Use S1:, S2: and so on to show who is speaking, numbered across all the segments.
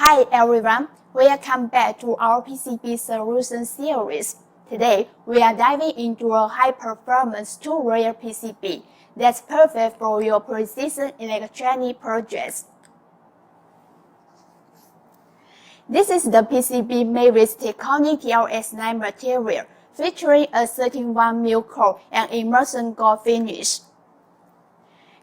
S1: Hi everyone, welcome back to our PCB solution series. Today, we are diving into a high-performance two-layer PCB that's perfect for your precision electronic projects. This is the PCB made with Taconic TLX-9 material, featuring a 31mm core and immersion gold finish.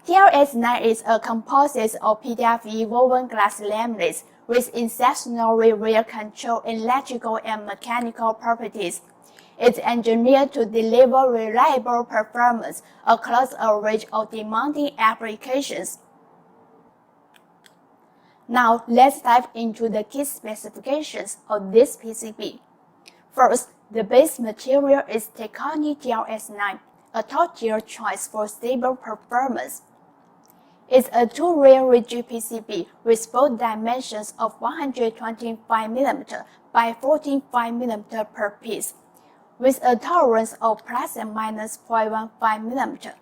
S1: TLX-9 is a composite of PTFE woven glass laminates with exceptionally real control electrical and mechanical properties. It's engineered to deliver reliable performance across a range of demanding applications. Now, let's dive into the key specifications of this PCB. First, the base material is Taconic TLX-9, a top-tier choice for stable performance. It's a two-layer rigid PCB with both dimensions of 125mm by 145mm per piece, with a tolerance of plus and minus 0.15mm.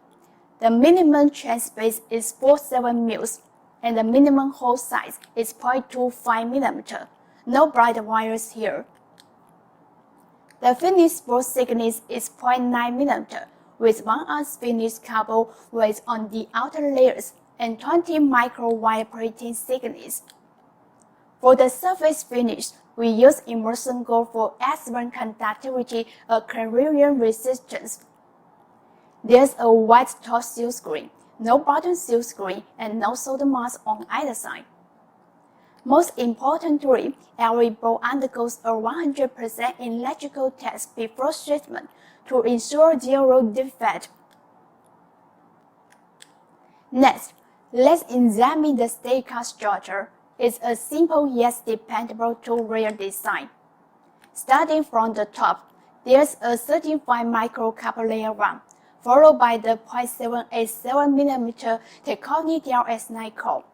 S1: The minimum change space is 47 mils, and the minimum hole size is 0.25mm. No bright wires here. The finish board thickness is 0.9mm, with 1 ounce finish carbon weight on the outer layers and 20 micro wire plating thickness. For the surface finish, we use immersion gold for excellent conductivity and corrosion resistance. There's a white top seal screen, no bottom seal screen, and no solder mask on either side. Most importantly, every board undergoes a 100% electrical test before shipment to ensure zero defect. Next, let's examine the stackup structure. It's a simple yet dependable two-layer design. Starting from the top, there's a 35 micro copper layer 1, followed by the 0.787mm Taconic TLX-9 core,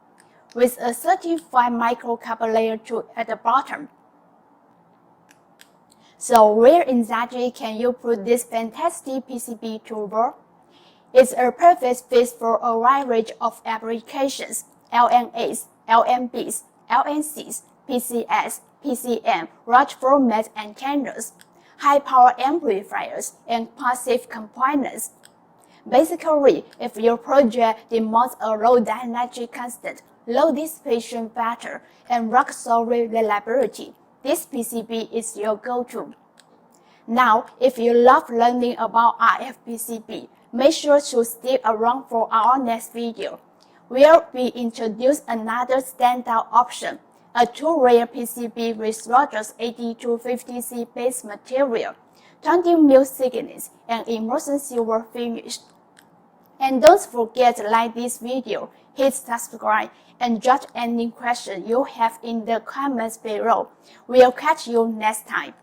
S1: with a 35 micro copper layer 2 at the bottom. So where exactly can you put this fantastic PCB to work? It's a perfect fit for a wide range of applications: LNAs, LNBs, LNCs, PCS, PCM, large format antennas, high-power amplifiers, and passive components. Basically, if your project demands a low dielectric constant, low dissipation factor, and rock-solid reliability, this PCB is your go-to. Now, if you love learning about RF PCB, make sure to stick around for our next video, where we introduce another standout option, a two-layer PCB with Rogers 8250C base material, 20mm thickness, and immersion silver finish. And don't forget to like this video, hit subscribe, and drop any question you have in the comments below. We'll catch you next time.